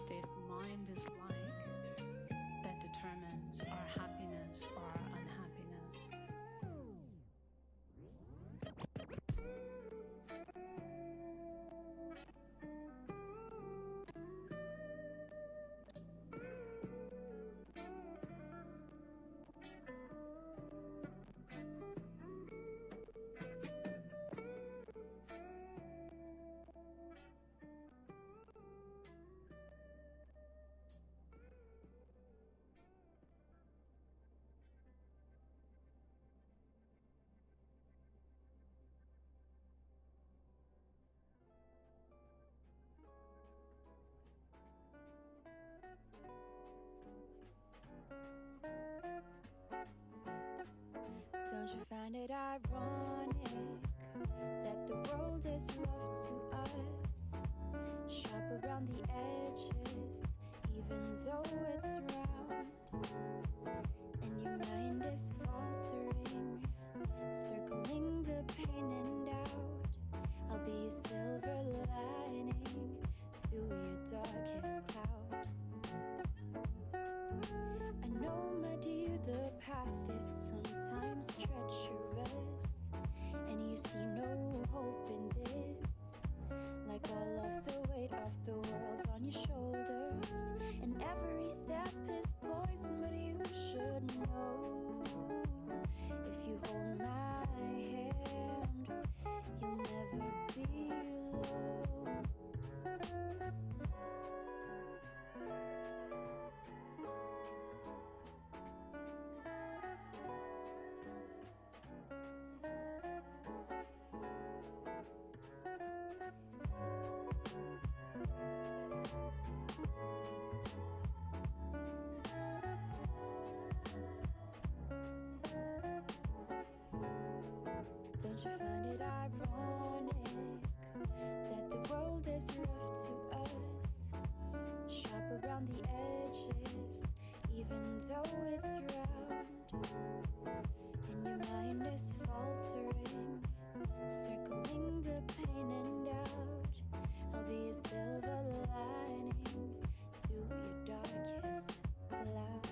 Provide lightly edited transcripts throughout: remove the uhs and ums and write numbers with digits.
state of mind is like that determines our happiness or our unhappiness. Don't you find it ironic that the world is rough to us, sharp around the edges, even though it's round, and your mind is faltering, circling the pain and doubt. I'll be a silver lining through your darkest cloud. I know, my dear, the path is sometimes treacherous, and you see no hope in this, like all of the weight of the world's on your shoulders, and every step is poison, but you should know, if you hold my hand, you'll never be alone. Don't you find it ironic that the world is rough to us, sharp around the edges, even though it's round, and your mind is faltering, circling the pain and doubt. I'll be a silver lining through your darkest cloud.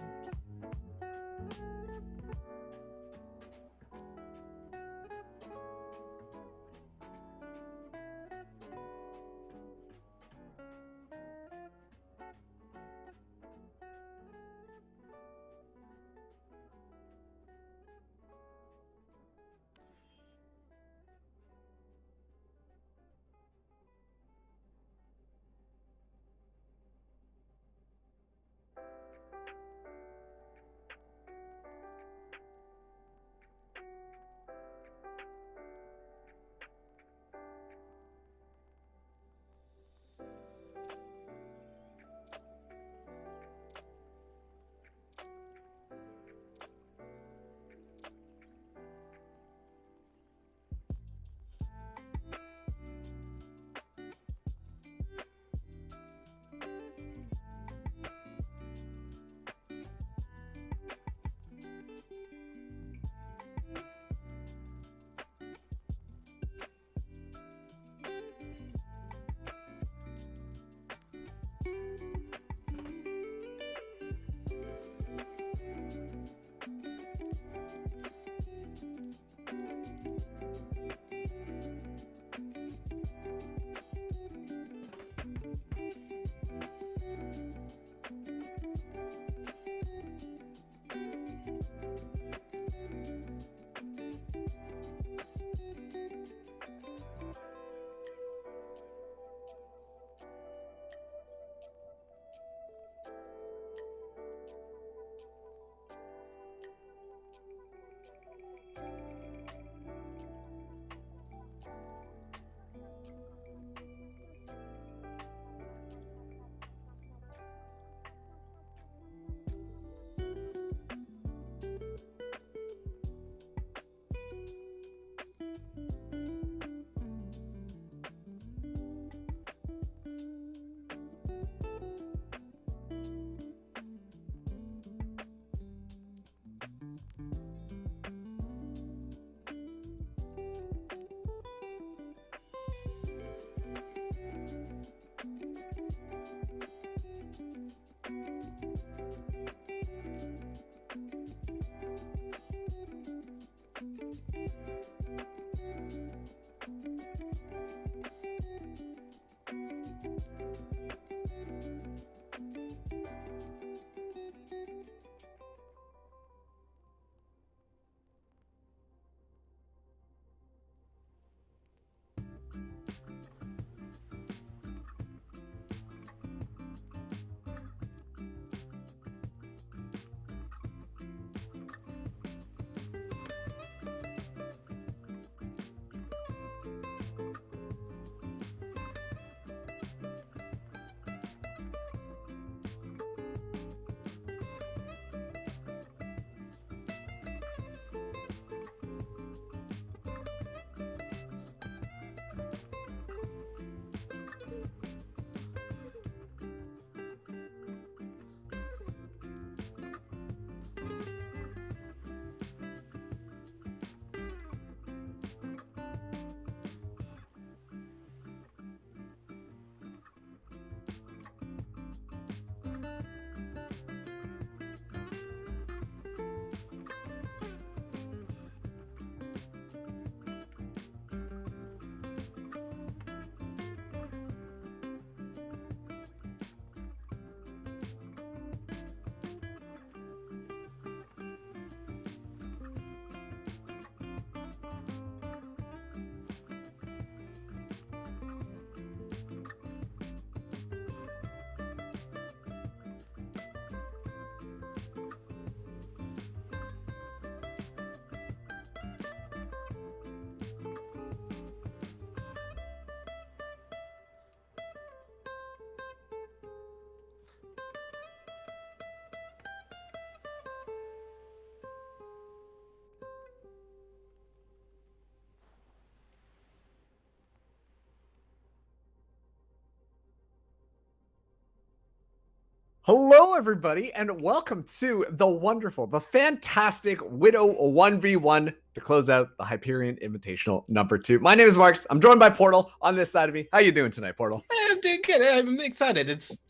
Hello, everybody, and welcome to the wonderful, the fantastic Widow 1v1 to close out the Hyperion Invitational number 2. My name is Marks. I'm joined by Portal on this side of me. How you doing tonight, Portal? I'm doing good. I'm excited. It's,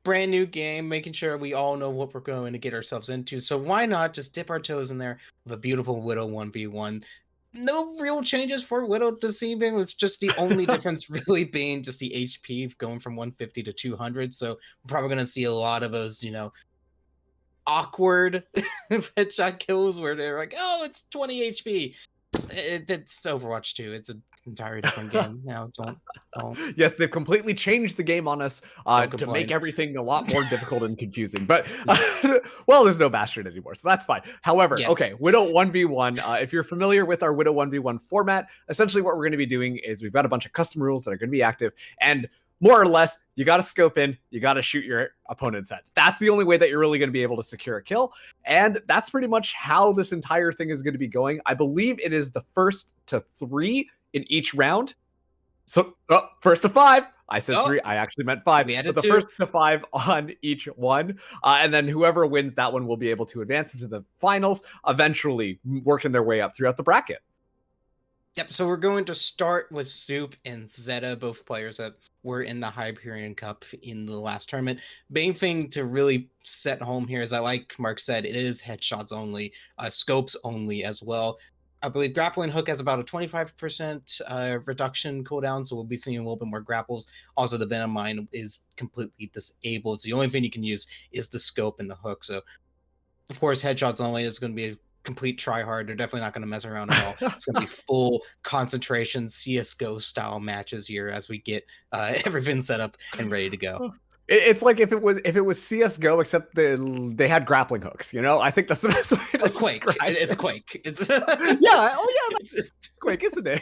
brand new game, making sure we all know what we're going to get ourselves into. So why not just dip our toes in there with a beautiful Widow 1v1? No real changes for Widow this evening. It's just the only difference really being just the HP going from 150 to 200. So we're probably going to see a lot of those, awkward headshot kills where they're like, oh, it's 20 HP. It's Overwatch 2. It's an entirely different game now. Don't. Yes, they've completely changed the game on us to make everything a lot more difficult and confusing. But, well, there's no Bastion anymore, so that's fine. However, okay, Widow 1v1. If you're familiar with our Widow 1v1 format, essentially what we're going to be doing is we've got a bunch of custom rules that are going to be active, and more or less, you got to scope in, you got to shoot your opponent's head. That's the only way that you're really going to be able to secure a kill. And that's pretty much how this entire thing is going to be going. I believe it is the first to 3 in each round. So, first to 5. I said 3. I actually meant 5. But the first to 5 on each one. And then whoever wins that one will be able to advance into the finals, eventually working their way up throughout the bracket. Yep, so we're going to start with Soup and Zeta, both players that were in the Hyperion Cup in the last tournament. Main thing to really set home here is that, like Mark said, it is headshots only, scopes only as well. I believe Grappling Hook has about a 25% reduction cooldown, so we'll be seeing a little bit more grapples. Also, the Venom Mine is completely disabled, so the only thing you can use is the scope and the hook. So, of course, headshots only is going to be a complete try hard. They're definitely not going to mess around at all. It's going to be full concentration CSGO style matches here as we get everything set up and ready to go. It's like if it was CSGO, except they had grappling hooks. I think that's the best way to Quake. It's Quake. It's it's Quake, isn't it?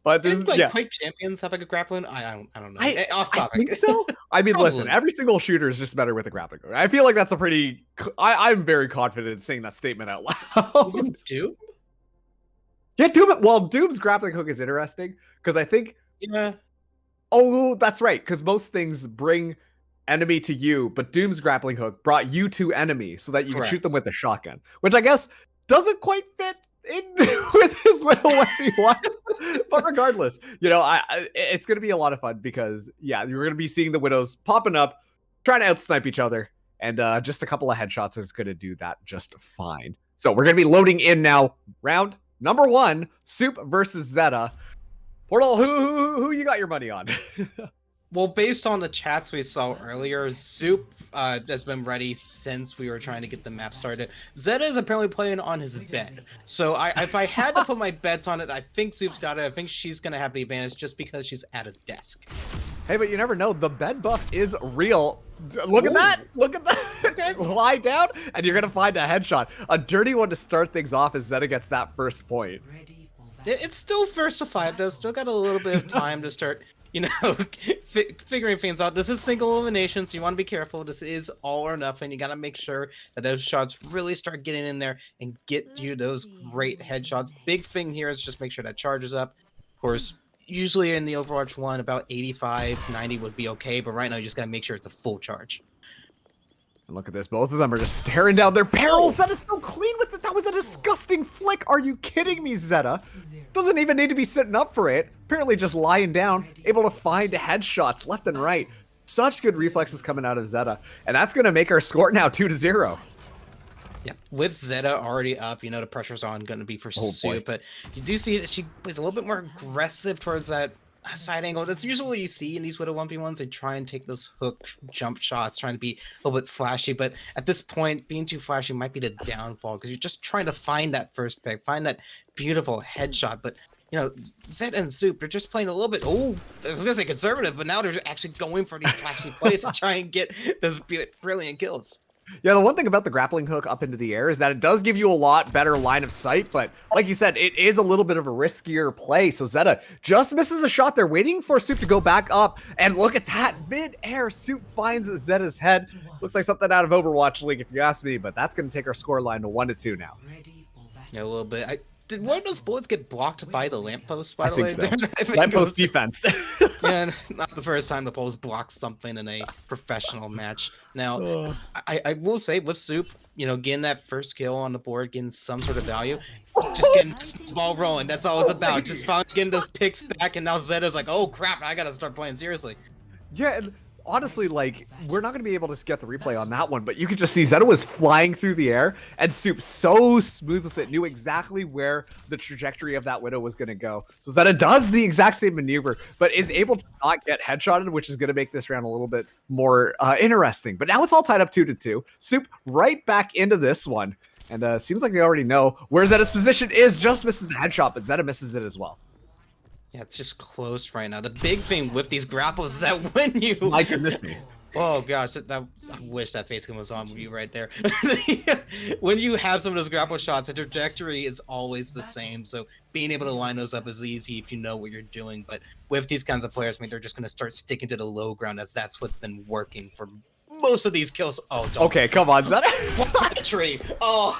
But there's Quake champions have like a grappling. I don't know. Off topic. I think so. I mean, listen, every single shooter is just better with a grappling hook. I feel like that's a pretty. I'm very confident in saying that statement out loud. Even Doom? Yeah, Doom. Well, Doom's grappling hook is interesting because I think. Yeah. Oh, that's right. Because most things bring enemy to you, but Doom's grappling hook brought you to enemy so that you can shoot them with a shotgun, which I guess doesn't quite fit in with his little 1v1. But regardless, it's going to be a lot of fun because, you're going to be seeing the Widows popping up, trying to outsnipe each other, and just a couple of headshots is going to do that just fine. So we're going to be loading in now. Round number 1, Soup versus Zeta. Portal, who you got your money on? Well, based on the chats we saw earlier, Soup has been ready since we were trying to get the map started. Zeta is apparently playing on his bed. So if I had to put my bets on it, I think Soup's got it. I think she's going to have the advantage just because she's at a desk. Hey, but you never know. The bed buff is real. Look at that. Look at that. Lie down, and you're going to find a headshot. A dirty one to start things off as Zeta gets that first point. It's still first to 5, though. Still got a little bit of time to start, figuring things out. This is single elimination, so you want to be careful. This is all or nothing. You got to make sure that those shots really start getting in there and get you those great headshots. Big thing here is just make sure that charges up. Of course, usually in the Overwatch 1, about 85, 90 would be okay, but right now you just got to make sure it's a full charge. And look at this. Both of them are just staring down their barrels. That is so clean with it. That was a disgusting flick. Are you kidding me, Zeta? Doesn't even need to be sitting up for it. Apparently just lying down, able to find headshots left and right. Such good reflexes coming out of Zeta. And that's going to make our score now 2-0. Yeah, with Zeta already up, the pressure's on going to be for Soup. But you do see that she was a little bit more aggressive towards that side angle. That's usually what you see in these Widow 1v1s. They try and take those hook jump shots, trying to be a little bit flashy. But at this point, being too flashy might be the downfall because you're just trying to find that first pick, find that beautiful headshot. But, Zed and Soup, they're just playing a little bit, I was going to say conservative, but now they're actually going for these flashy plays to try and get those brilliant kills. Yeah, the one thing about the grappling hook up into the air is that it does give you a lot better line of sight, but like you said, it is a little bit of a riskier play. So Zeta just misses a shot. They're waiting for Soup to go back up, and look at that. Mid-air, Soup finds Zeta's head. Looks like something out of Overwatch League, if you ask me, but that's going to take our score line to 1-2 now. Yeah, a little bit. Did one of those bullets get blocked by the lamppost, by I the think way? so. I think Lamppost defense. Yeah, not the first time the Poles blocked something in a professional match. Now, I will say with Soup, getting that first kill on the board, getting some sort of value, just getting the ball rolling. That's all it's about. Just finally getting those picks back, and now Zeta's like, oh crap, I gotta start playing seriously. Yeah, and honestly, like, we're not going to be able to get the replay on that one, but you could just see Zeta was flying through the air, and Soup, so smooth with it, knew exactly where the trajectory of that Widow was going to go. So Zeta does the exact same maneuver, but is able to not get headshotted, which is going to make this round a little bit more interesting. But now it's all tied up 2-2. Soup right back into this one, and seems like they already know where Zeta's position is. Just misses the headshot, but Zeta misses it as well. Yeah, it's just close right now. The big thing with these grapples is that when you... My goodness me. Oh gosh, I wish that face cam was on you right there. When you have some of those grapple shots, the trajectory is always the same. So being able to line those up is easy if you know what you're doing. But with these kinds of players, I mean, they're just going to start sticking to the low ground, as that's what's been working for most of these kills. Oh, don't. Okay, come on, Zeta. What tree? Oh.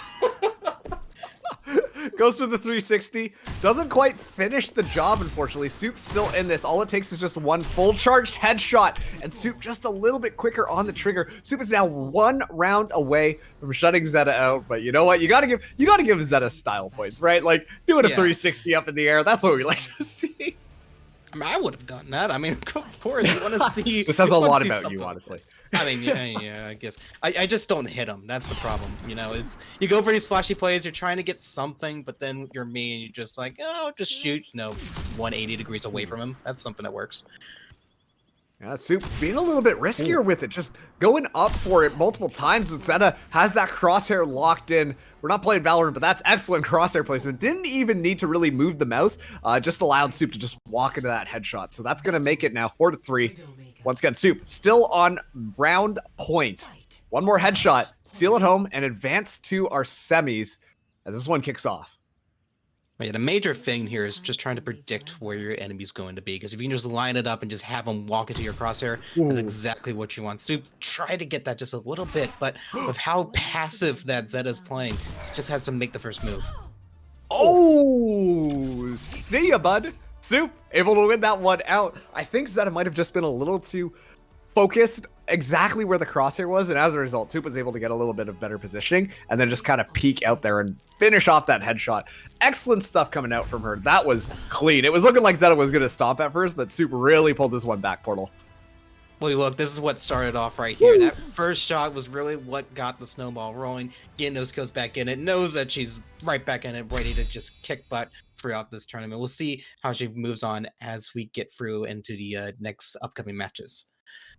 Goes for the 360. Doesn't quite finish the job, unfortunately. Soup's still in this. All it takes is just one full charged headshot, and Soup just a little bit quicker on the trigger. Soup is now 1 round away from shutting Zeta out. But you know what? You gotta give Zeta style points, right? Like doing a 360 up in the air. That's what we like to see. I mean, I would have done that. I mean, of course, you want to see. This says a lot about you, honestly. I mean, yeah, I guess. I just don't hit them. That's the problem. It's you go for these flashy plays, you're trying to get something, but then you're me and you're just like, oh, just shoot, 180 degrees away from him. That's something that works. Yeah, Soup being a little bit riskier with it, just going up for it multiple times. Zeta has that crosshair locked in. We're not playing Valorant, but that's excellent crosshair placement. Didn't even need to really move the mouse, just allowed Soup to just walk into that headshot. So that's going to make it now 4-3. Once again, Soup still on round point. One more headshot, seal it home, and advance to our semis as this one kicks off. Yeah, the major thing here is just trying to predict where your enemy's going to be, because if you can just line it up and just have them walk into your crosshair, that's exactly what you want. Soup, try to get that just a little bit, but with how passive that Zeta's playing, it just has to make the first move. Oh, see ya, bud. Soup able to win that one out. I think Zeta might have just been a little too focused exactly where the crosshair was, and as a result, Soup was able to get a little bit of better positioning and then just kind of peek out there and finish off that headshot. Excellent stuff coming out from her. That was clean. It was looking like Zeta was going to stomp at first, but Soup really pulled this one back, Portal. Well, look, this is what started off right here. That first shot was really what got the snowball rolling, getting those kills back in. It knows that she's right back in it, ready to just kick butt throughout this tournament. We'll see how she moves on as we get through into the next upcoming matches.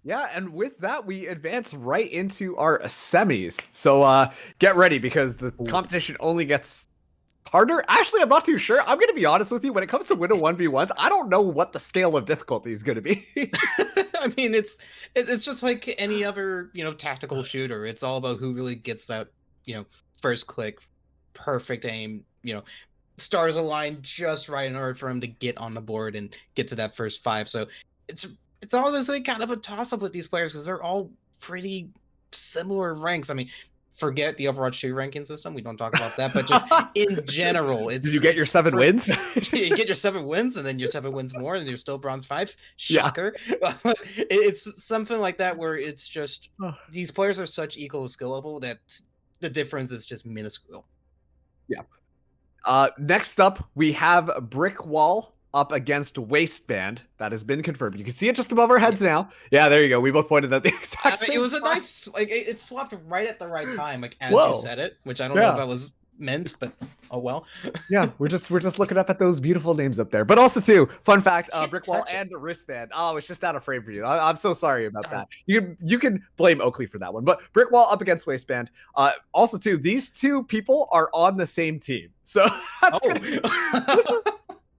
Yeah, and with that, we advance right into our semis. So get ready, because the competition only gets harder. Actually, I'm not too sure. I'm going to be honest with you. When it comes to Widow 1v1s, I don't know what the scale of difficulty is going to be. I mean, it's just like any other, tactical shooter. It's all about who really gets that, first click, perfect aim, stars align just right in order for him to get on the board and get to that first 5. So it's honestly kind of a toss-up with these players, because they're all pretty similar ranks. I mean, forget the Overwatch 2 ranking system. We don't talk about that, but just in general, it's... Did you get your 7 wins? You get your 7 wins, and then your 7 wins more, and you're still bronze 5. Shocker. Yeah. It's something like that, where it's just... These players are such equal skill level that the difference is just minuscule. Yeah. Next up, we have Brick Wall up against Waistband. That has been confirmed. You can see it just above our heads now. Yeah, there you go. We both pointed at the exact same It was a nice, it swapped right at the right time, as you said it, which I don't know if that was meant, but oh well. Yeah, we're just looking up at those beautiful names up there. But also too, fun fact, Brick Wall and Wristband. Oh, it's just out of frame for you. I'm so sorry about that. You can blame Oakley for that one. But Brick Wall up against Waistband. Also too, these two people are on the same team. So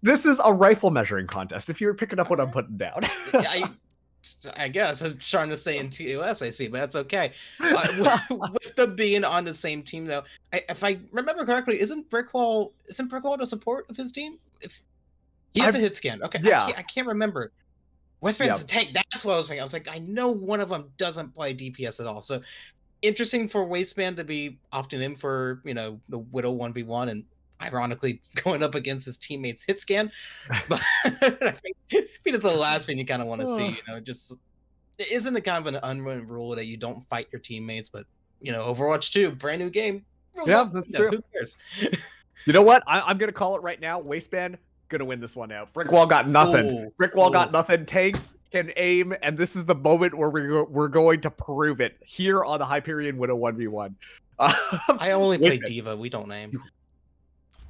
this is a rifle measuring contest, if you're picking up what I'm putting down. I guess I'm trying to stay in TOS, I see, but that's okay. With them being on the same team, though, if I remember correctly, isn't Brickwall the support of his team? If he has a hit scan, okay, yeah, I can't remember. Westman's a tank. That's what I was thinking. I was like, I know one of them doesn't play DPS at all, so interesting for Waistband to be opting in for the Widow 1v1, and ironically going up against his teammates' hit scan. But I think it's the last thing you kind of want to see. Just isn't it kind of an unwritten rule that you don't fight your teammates? But Overwatch 2, brand new game. Yeah, that's true. Who cares? You know what? I'm gonna call it right now. Waistband gonna win this one out. Brickwall got nothing. Brickwall got nothing. Tanks can aim, and this is the moment where we're going to prove it here on the Hyperion Widow 1v1. I only play D.Va. We don't aim.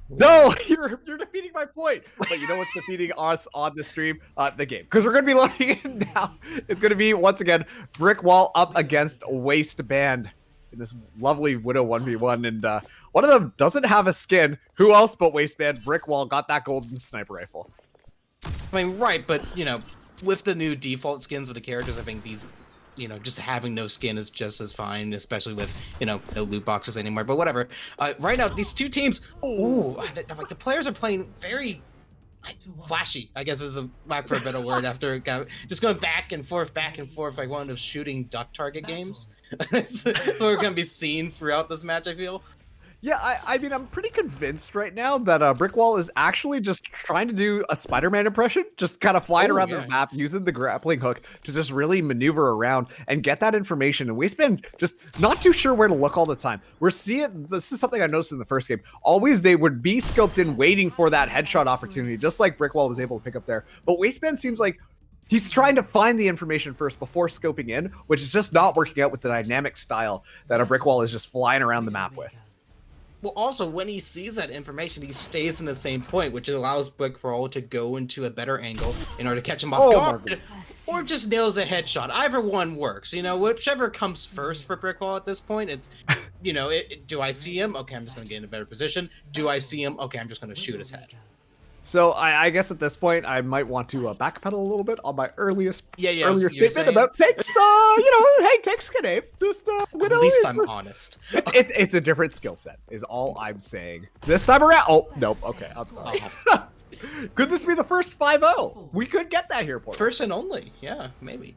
No, you're defeating my point. But you know what's defeating us on the stream? The game. Because we're going to be loading in now. It's going to be, once again, Brickwall up against Waistband in this lovely Widow 1v1. And one of them doesn't have a skin. Who else but Waistband? Brickwall got that golden sniper rifle. I mean, right, but, with the new default skins of the characters, I think these... just having no skin is just as fine, especially with, no loot boxes anymore. But whatever. Right now, these two teams, like the players are playing very flashy, I guess is a lack for a better word, after just going back and forth, like one of those shooting duck target games. That's what we're going to be seeing throughout this match, I feel. Yeah, I mean, I'm pretty convinced right now that Brickwall is actually just trying to do a Spider-Man impression, just kind of flying around the map, using the grappling hook to just really maneuver around and get that information. And Waistband just not too sure where to look all the time. We're seeing, this is something I noticed in the first game, always they would be scoped in waiting for that headshot opportunity, just like Brickwall was able to pick up there. But Waistband seems like he's trying to find the information first before scoping in, which is just not working out with the dynamic style that a Brickwall is just flying around the map with. Well, also, when he sees that information, he stays in the same point, which allows Brickwall to go into a better angle in order to catch him off guard, or just nails a headshot. Either one works. Whichever comes first for Brickwall at this point, it's, do I see him? Okay, I'm just going to get in a better position. Do I see him? Okay, I'm just going to shoot his head. So I guess at this point I might want to backpedal a little bit on my earlier statement about tanks. Hey, tanks can aim. Just Widow. At least I'm honest. It's a different skill set, is all I'm saying. This time around. Oh nope. Okay, I'm sorry. Could this be the first 5-0? We could get that here, Porter. First and only. Yeah, maybe.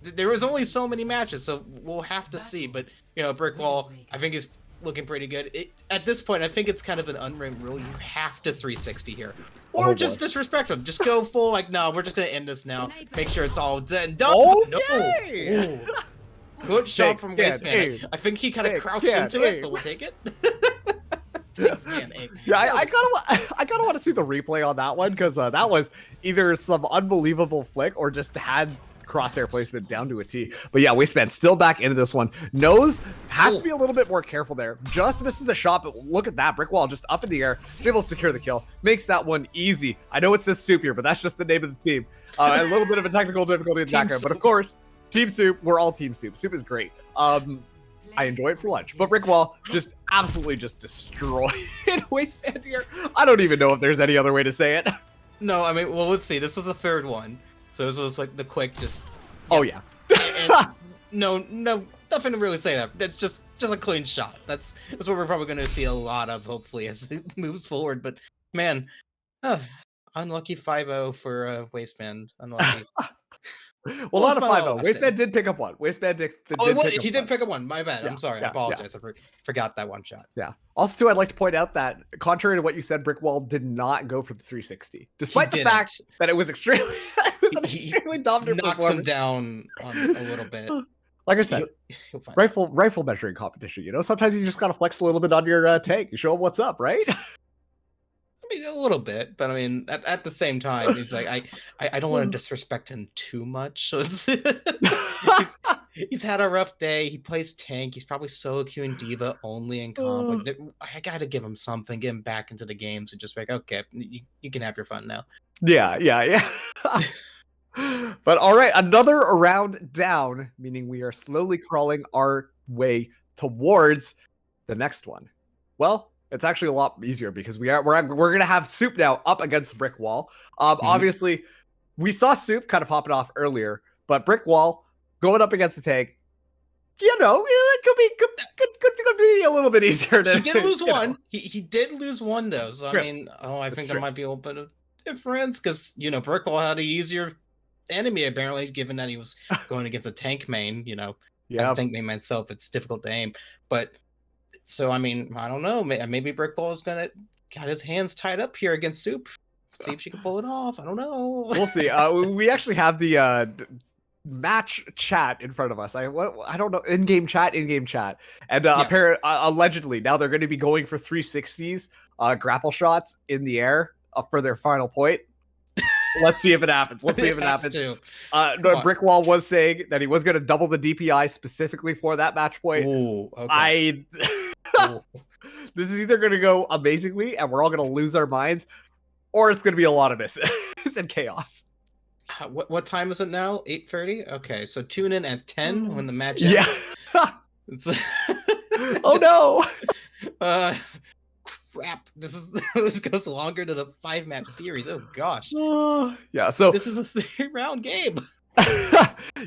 There was only so many matches, so we'll have to see. But Brickwall, I think is looking pretty good. At this point, I think it's kind of an unwritten rule. You have to 360 here. Or just disrespect them. Just go full, like, no, we're just going to end this now. Make sure it's all done. Okay. No. Good shot from Waistband. I think he kind of crouched into it, but we'll take it. Yeah, I kind of want to see the replay on that one, because that was either some unbelievable flick or just had crosshair placement down to a T. But yeah, Waistband still back into this one. Nose has to be a little bit more careful there. Just misses a shot, but look at that. Brickwall just up in the air, able to secure the kill. Makes that one easy. I know it says Soup here, but that's just the name of the team. A little bit of a technical difficulty in the background, but of course, Team Soup, we're all Team Soup. Soup is great. I enjoy it for lunch. But Brickwall just absolutely just destroyed Waistband here. I don't even know if there's any other way to say it. No, I mean, well, let's see. This was the third one. So this was like the quick just... Oh, yeah. No, nothing to really say that. It's just a clean shot. That's what we're probably going to see a lot of, hopefully, as it moves forward. But, man, unlucky 5-0 for Waistband. Unlucky. Well, not a 5-0. Waistband did pick up one. Waistband did he did pick up one. My bad. Yeah, I'm sorry. I apologize. I forgot that one shot. Yeah. Also, too, I'd like to point out that, contrary to what you said, Brickwall did not go for the 360, despite the fact that it was extremely, dominant. Knocks him down on a little bit. Like I said, rifle measuring competition. Sometimes you just gotta flex a little bit on your tank. You show them what's up, right? I mean, a little bit, but I mean, at the same time, he's like, I don't want to disrespect him too much. So he's had a rough day. He plays tank. He's probably solo queuing D.Va only in comp. I got to give him something, get him back into the games, and just like, okay, you can have your fun now. Yeah. But all right, another round down, meaning we are slowly crawling our way towards the next one. Well, it's actually a lot easier because we're gonna have Soup now up against Brickwall. Obviously, we saw Soup kind of pop it off earlier, but Brickwall going up against the tank, it could be a little bit easier. He did lose one. He did lose one though. So I mean, I think there might be a little bit of difference because Brickwall had an easier enemy apparently, given that he was going against a tank main. As a tank main myself, it's difficult to aim, but. So I mean, I don't know. Maybe Brickball is gonna got his hands tied up here against Soup. See if she can pull it off. I don't know. We'll see. We actually have the match chat in front of us. I don't know, in-game chat, and allegedly now they're going to be going for 360s, grapple shots in the air for their final point. Let's see if it happens. Too. Brickwall was saying that he was going to double the DPI specifically for that match point. Ooh, okay. This is either going to go amazingly and we're all going to lose our minds, or it's going to be a lot of misses and chaos. What time is it now? 8:30. Okay, so tune in at 10 when the match ends. Yeah. Oh no. Crap. This goes longer than a 5-map series. Oh gosh. Yeah. So this is a 3-round game.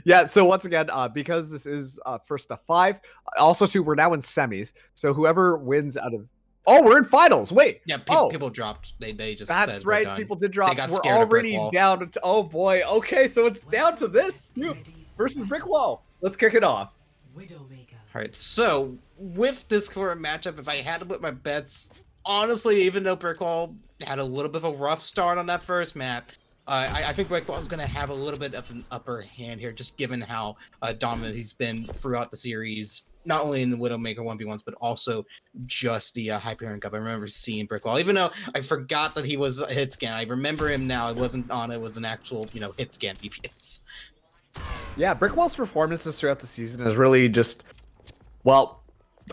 Yeah. So once again, because this is first to 5, also too, we're now in semis. So whoever wins out of we're in finals. Wait. Yeah, people dropped. They just that's said right. People did drop. We're already down to, oh boy. Okay, so it's down to this Snoop versus Brickwall. Let's kick it off. Widowmaker. All right. So with this current matchup, if I had to put my bets, honestly, even though Brickwall had a little bit of a rough start on that first map, I think Brickwall is going to have a little bit of an upper hand here, just given how dominant he's been throughout the series. Not only in the Widowmaker 1v1s, but also just the Hyperion Cup. I remember seeing Brickwall, even though I forgot that he was a hit scan. I remember him now. It wasn't on. It was an actual, hit scan DPS. Yeah, Brickwall's performances throughout the season is really just, well,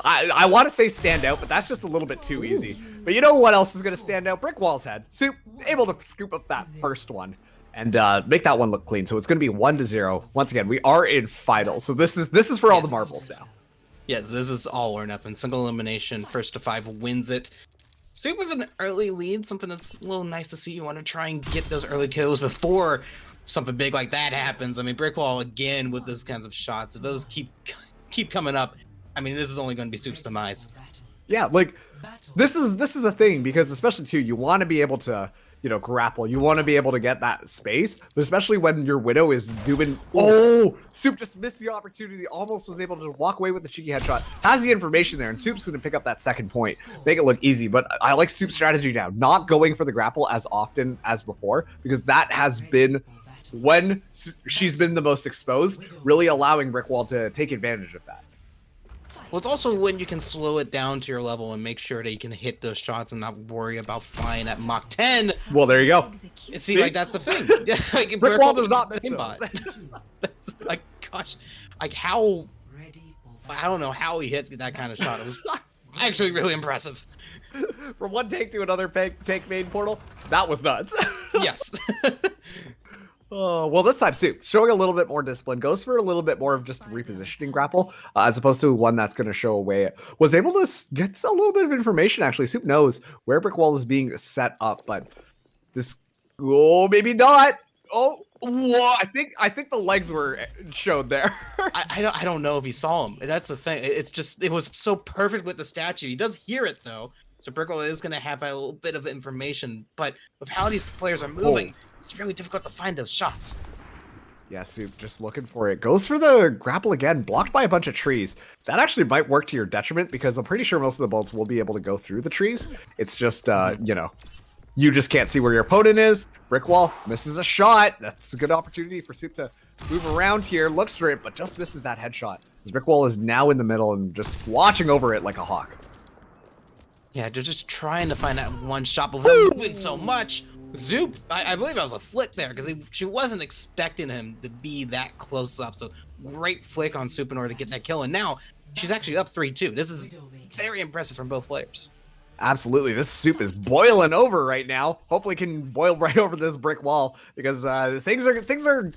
I want to say stand out, but that's just a little bit too easy. But you know what else is going to stand out? Brickwall's head. Soup able to scoop up that first one and make that one look clean. So it's going to be 1-0. Once again, we are in finals. So this is for all the marbles now. Yes, this is all or nothing. Single elimination, first to 5 wins it. Soup with an early lead, something that's a little nice to see. You want to try and get those early kills before something big like that happens. I mean, Brickwall again with those kinds of shots. If those keep coming up, I mean, this is only going to be Soup's demise. Yeah, like this is the thing, because especially too, you want to be able to grapple. You want to be able to get that space, but especially when your Widow is doing. Oh, Soup just missed the opportunity. Almost was able to walk away with the cheeky headshot. Has the information there, and Soup's going to pick up that second point, make it look easy. But I like Soup's strategy now, not going for the grapple as often as before, because that has been when she's been the most exposed, really allowing Brickwall to take advantage of that. Well, it's also when you can slow it down to your level and make sure that you can hit those shots and not worry about flying at Mach 10. Well, there you go. See, like, that's the thing. Yeah, like, Brickwall does not miss bot. That's like, gosh, like how, I don't know how he hits that kind of shot. It was actually really impressive. From one tank to another tank main portal, that was nuts. Yes. Oh, well, this time Soup showing a little bit more discipline, goes for a little bit more of just repositioning grapple, as opposed to one that's going to show away. Was able to get a little bit of information, actually. Soup knows where Brickwall is being set up, but this, maybe not. Oh, what? I think the legs were showed there. I don't know if he saw him. That's the thing. It's just, it was so perfect with the statue. He does hear it though, so Brickwall is going to have a little bit of information, but with how these players are moving, it's really difficult to find those shots. Yeah, Soup just looking for it. Goes for the grapple again, blocked by a bunch of trees. That actually might work to your detriment, because I'm pretty sure most of the bullets will be able to go through the trees. It's just, you just can't see where your opponent is. Brickwall misses a shot. That's a good opportunity for Soup to move around here, looks for it, but just misses that headshot. Brickwall is now in the middle and just watching over it like a hawk. Yeah, they're just trying to find that one shot, but moving so much. Zoop, I believe that was a flick there, because she wasn't expecting him to be that close up. So great flick on Soup in order to get that kill. And now she's actually up 3-2. This is very impressive from both players. Absolutely. This Soup is boiling over right now. Hopefully can boil right over this brick wall, because things are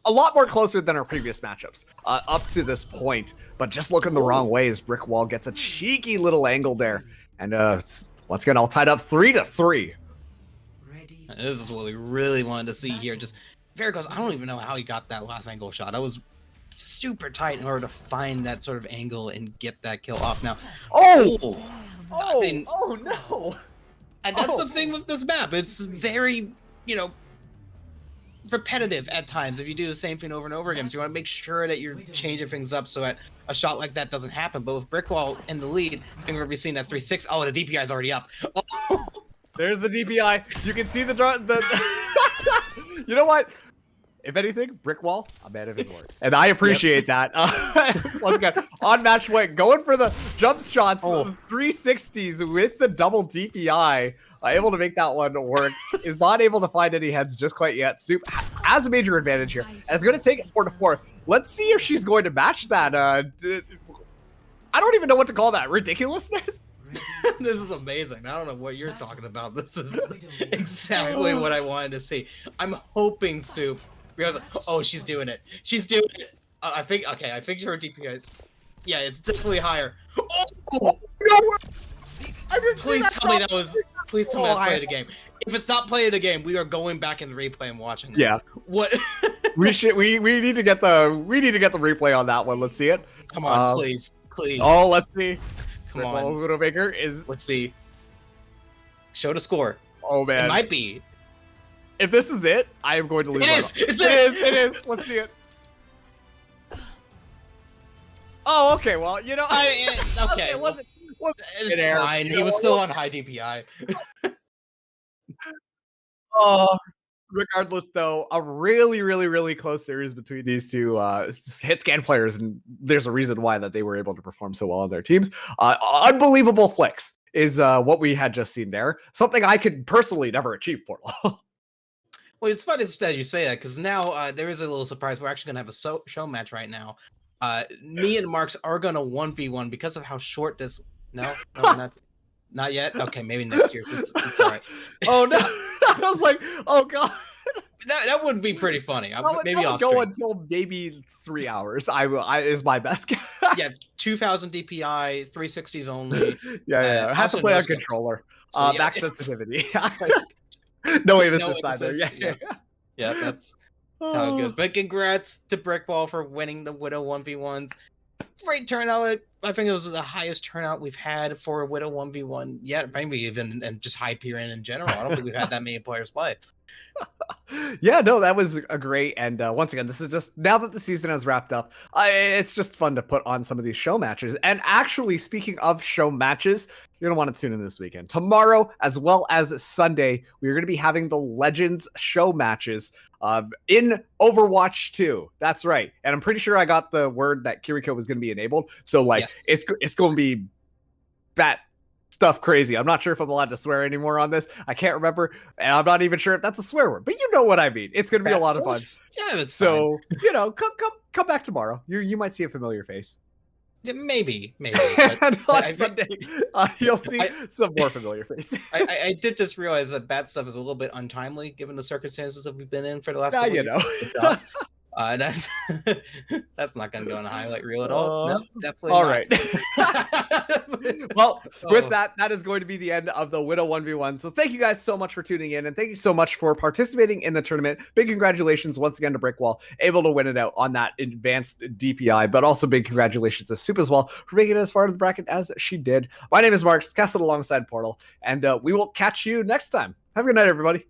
a lot more closer than our previous matchups up to this point. But just looking the wrong way as brick wall gets a cheeky little angle there. And once again, all tied up 3-3. This is what we really wanted to see here. Just Varicose, I don't even know how he got that last angle shot. I was super tight in order to find that sort of angle and get that kill off. Now, no! And that's the thing with this map. It's very, repetitive at times if you do the same thing over and over again. So you want to make sure that you're changing things up so that a shot like that doesn't happen. But with Brickwall in the lead, I think we're going to be seeing that 3-6. Oh, the DPI is already up. Oh. There's the DPI. You can see the you know what? If anything, Brickwall, a man of his word. And I appreciate that. Once again, on match point, going for the jump shots, 360s with the double DPI. Able to make that one work. Is not able to find any heads just quite yet. Soup has a major advantage here. And it's going to take it 4-4. Let's see if she's going to match that. I don't even know what to call that. Ridiculousness? This is amazing. I don't know what you're talking about. This is exactly what I wanted to see. I'm hoping Soup. Because, oh, she's doing it. She's doing it. I think her DPI is. Yeah, it's definitely higher. Oh! No! Please tell me that was. Please tell me that's play of the game. If it's not play of the game, we are going back in the replay and watching it. Yeah. What? we need to get the replay on that one. Let's see it. Come on, please. Oh, let's see. Come on. Widowmaker is. Let's see. Show the score. Oh man. It might be. If this is it, I am going to lose. It is. Let's see it. Oh, okay. Well, you know, okay. It wasn't. It's fine. He was still on high DPI. Oh, regardless, though, a really close series between these two hit scan players, and there's a reason why that they were able to perform so well on their teams. Unbelievable flicks is what we had just seen there. Something I could personally never achieve, Portal. Well, it's funny that you say that because now there is a little surprise. We're actually gonna have a show match right now. Me and Marks are gonna 1v1 because of how short this. No, not yet. Okay, maybe next year. It's all right. Oh no! I was like, oh god. That would be pretty funny. Maybe I'll go until maybe 3 hours. I is my best guess. Yeah, 2000 DPI, 360s only. Yeah. Have to play on controller. So, max sensitivity. No aim assist either. Yeah, that's how it goes. But congrats to Brickwall for winning the Widow 1v1s. Great turnout. I think it was the highest turnout we've had for a Widow 1v1 yet. Maybe even and just Hyperion in general. I don't think we've had that many players play. Yeah, no, that was a great. And once again, this is just now that the season has wrapped up, it's just fun to put on some of these show matches. And actually, speaking of show matches, you're going to want to tune in this weekend. Tomorrow, as well as Sunday, we're going to be having the Legends show matches in Overwatch 2. That's right. And I'm pretty sure I got the word that Kiriko was going to be enabled. So, like, yes. It's going to be bat stuff crazy. I'm not sure if I'm allowed to swear anymore on this. I can't remember. And I'm not even sure if that's a swear word. But you know what I mean. It's going to be a lot of fun. Yeah, it's so, fine. You know, come back tomorrow. You might see a familiar face. Yeah, maybe. And on Sunday, you'll see some more familiar faces. I did just realize that bat stuff is a little bit untimely given the circumstances that we've been in for the last couple years. That's not going to go on a highlight reel at all. No, definitely all not. Right. Well, with that is going to be the end of the Widow 1v1. So thank you guys so much for tuning in, and thank you so much for participating in the tournament. Big congratulations once again to Brickwall, able to win it out on that advanced DPI, but also big congratulations to Soup as well for making it as far into the bracket as she did. My name is Marks, casted alongside Portal, and we will catch you next time. Have a good night, everybody.